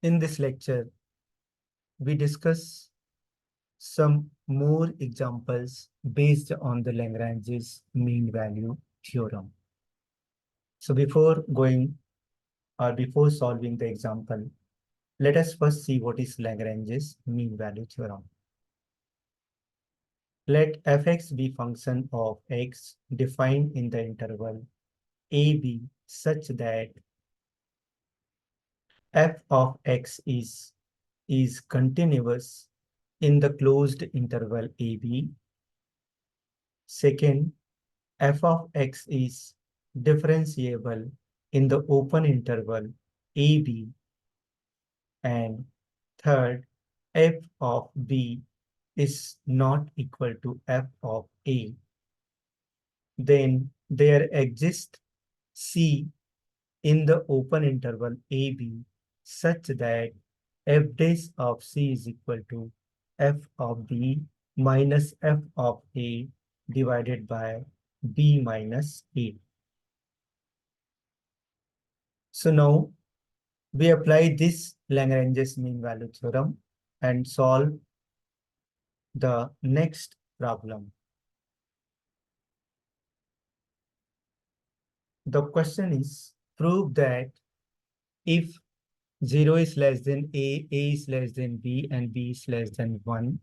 In this lecture, we discuss some more examples based on the Lagrange's mean value theorem. So before solving the example, let us first see what is Lagrange's mean value theorem. Let fx be function of x defined in the interval ab such that f of x is continuous in the closed interval ab. Second, f of x is differentiable in the open interval ab. And third, f of b is not equal to f of a. Then there exists c in the open interval ab such that f dash of c is equal to f of b minus f of a divided by b minus a. So now we apply this Lagrange's mean value theorem and solve the next problem. The question is, prove that if 0 is less than a is less than b, and b is less than 1,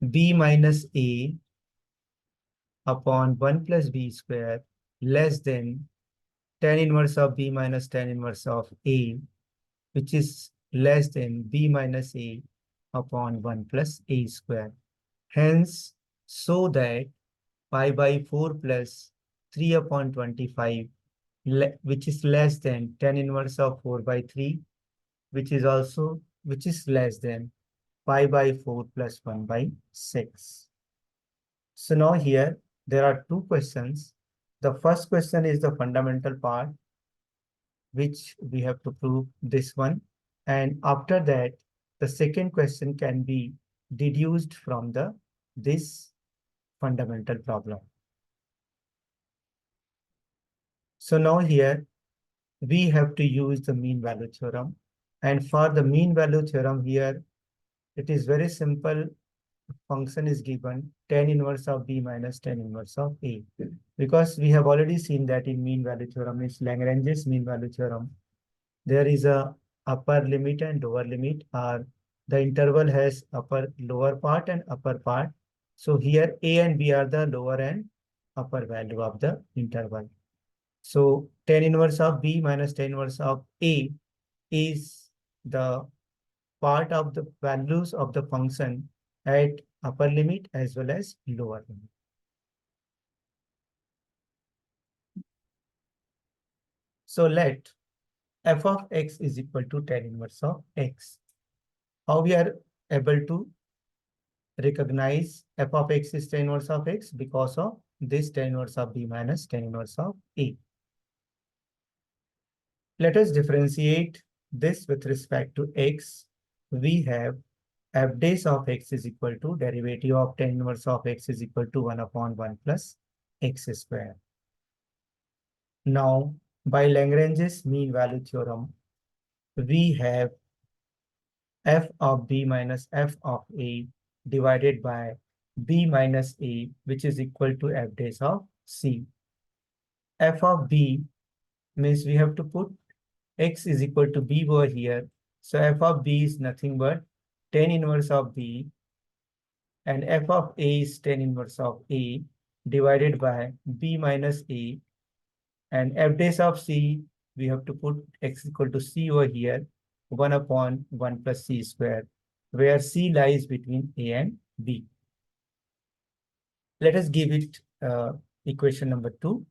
b minus a upon 1 plus b square less than tan inverse of b minus tan inverse of a, which is less than b minus a upon 1 plus a square. Hence, so that pi by 4 plus 3 upon 25, which is less than tan inverse of 4 by 3, which is less than pi by 4 plus 1 by 6. So now here there are two questions. The first question is the fundamental part, which we have to prove this one. And after that, the second question can be deduced from this fundamental problem. So now here we have to use the mean value theorem. And for the mean value theorem here, it is very simple. Function is given tan inverse of b minus tan inverse of a. Because we have already seen that in mean value theorem, is Lagrange's mean value theorem, there is a upper limit and lower limit, or the interval has lower part and upper part. So here a and b are the lower and upper value of the interval. So tan inverse of b minus tan inverse of a is the part of the values of the function at upper limit as well as lower limit. So let f of x is equal to tan inverse of x. How we are able to recognize f of x is tan inverse of x? Because of this tan inverse of b minus tan inverse of a. Let us differentiate this with respect to x. We have f dash of x is equal to derivative of tan inverse of x is equal to 1 upon 1 plus x square. Now, by Lagrange's mean value theorem, we have f of b minus f of a divided by b minus a, which is equal to f dash of c. F of b means we have to put x is equal to b over here. So f of b is nothing but tan inverse of b, and f of a is tan inverse of a divided by b minus a, and f dash of c, we have to put x equal to c over here, 1 upon 1 plus c square, where c lies between a and b. Let us give it equation number 2.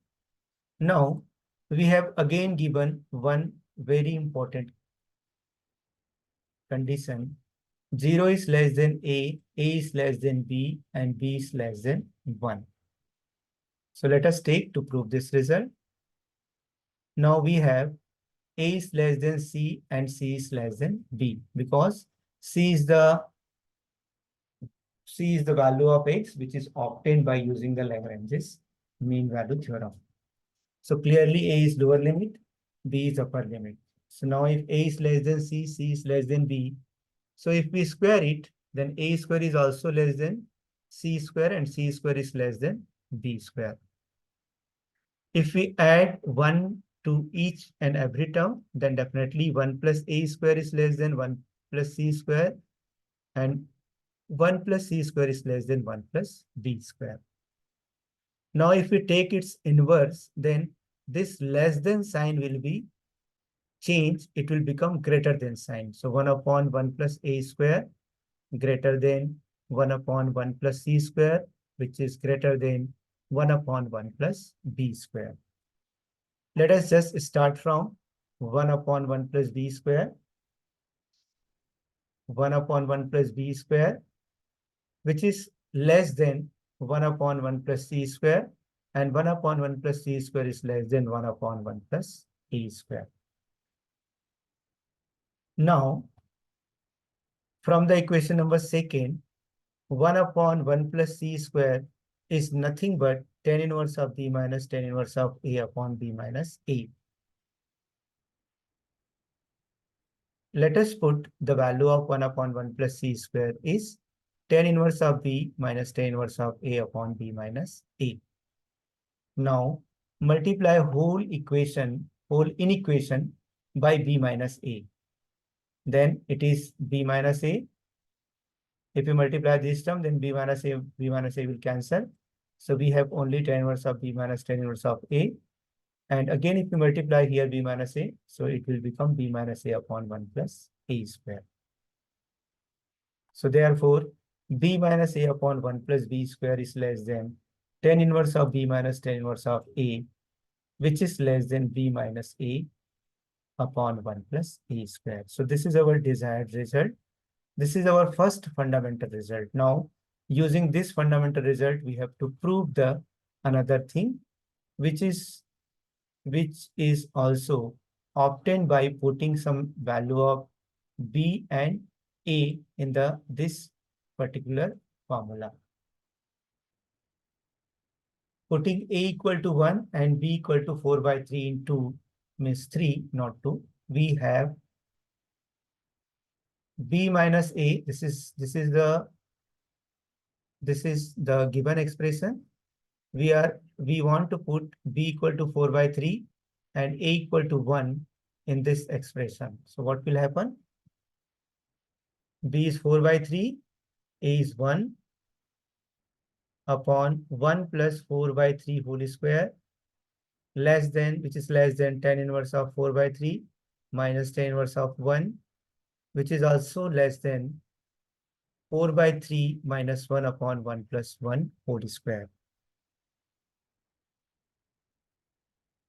Now, we have again given one very important condition. 0 is less than a is less than b, and b is less than 1. So let us take to prove this result. Now we have a is less than c and c is less than b, because c is the value of x, which is obtained by using the Lagrange's mean value theorem. So clearly a is lower limit, b is upper limit. So now if A is less than C, C is less than B. So if we square it, then A square is also less than C square and C square is less than B square. If we add 1 to each and every term, then definitely 1 plus A square is less than 1 plus C square, and 1 plus C square is less than 1 plus B square. Now if we take its inverse, then this less than sign will be changed. It will become greater than sign. So 1 upon 1 plus A square greater than 1 upon 1 plus C square, which is greater than 1 upon 1 plus B square. Let us just start from 1 upon 1 plus B square, 1 upon 1 plus B square, which is less than 1 upon 1 plus C square, and 1 upon 1 plus C square is less than 1 upon 1 plus A square. Now, from the equation number second, 1 upon 1 plus C square is nothing but tan inverse of B minus tan inverse of A upon B minus A. Let us put the value of 1 upon 1 plus C square is tan inverse of B minus tan inverse of A upon B minus A. Now, multiply whole inequation by B minus A. Then it is B minus A. If you multiply this term, then B minus A will cancel. So we have only tan inverse of B minus tan inverse of A. And again, if you multiply here B minus A, so it will become B minus A upon 1 plus A square. So therefore, B minus A upon 1 plus B square is less than tan inverse of B minus tan inverse of A, which is less than B minus A upon 1 plus A square. So this is our desired result. This is our first fundamental result. Now, using this fundamental result, we have to prove the another thing, which is also obtained by putting some value of B and A in this particular formula. Putting A equal to 1 and B equal to 4 by 3 into means 3, not 2. We have B minus A. This is the given expression. We want to put B equal to 4 by 3 and A equal to 1 in this expression. So what will happen? B is 4 by 3, A is 1 upon 1 plus 4 by 3 whole square, which is less than tan inverse of 4 by 3 minus tan inverse of 1, which is also less than 4 by 3 minus 1 upon 1 plus 1 whole square.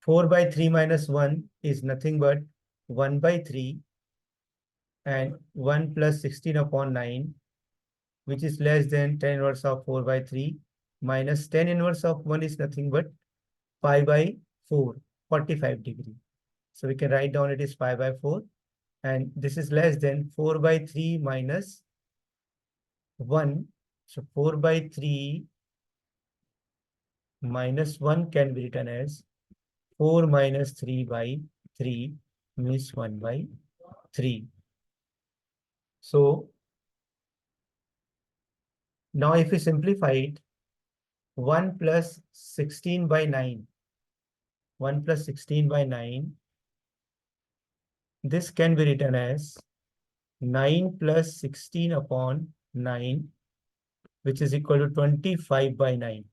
4 by 3 minus 1 is nothing but 1 by 3 and 1 plus 16 upon 9, which is less than tan inverse of 4 by 3 minus tan inverse of 1 is nothing but pi by 4, 45 degree. So we can write down it is pi by 4, and this is less than 4 by 3 minus 1. So 4 by 3 minus 1 can be written as 4 minus 3 by 3 means 1 by 3. So now if we simplify it, 1 plus 16 by 9, 1 plus 16 by 9, this can be written as 9 plus 16 upon 9, which is equal to 25 by 9.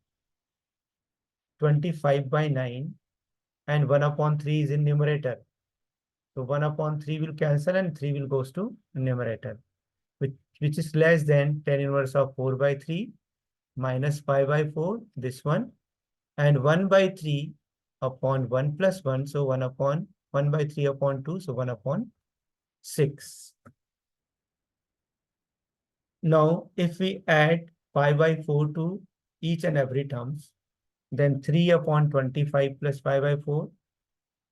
25 by 9 and 1 upon 3 is in numerator. So 1 upon 3 will cancel and 3 will goes to numerator, which is less than tan inverse of 4 by 3 minus pi by 4, this one, and 1 by 3 upon 1 plus 1. So 1 by 3 upon 2, so 1 upon 6. Now, if we add pi by 4 to each and every terms, then 3 upon 25 plus pi by 4,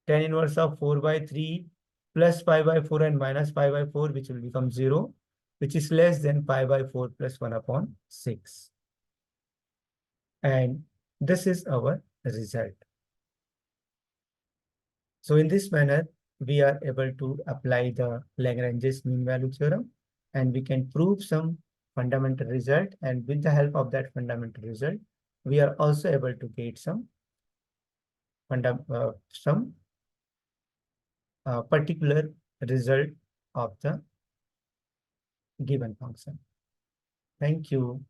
tan inverse of 4 by 3 plus pi by 4 and minus pi by 4, which will become 0, which is less than pi by 4 plus 1 upon 6. And this is our result. So in this manner, we are able to apply the Lagrange's mean value theorem, and we can prove some fundamental result. And with the help of that fundamental result, we are also able to get some particular result of the given function. Thank you.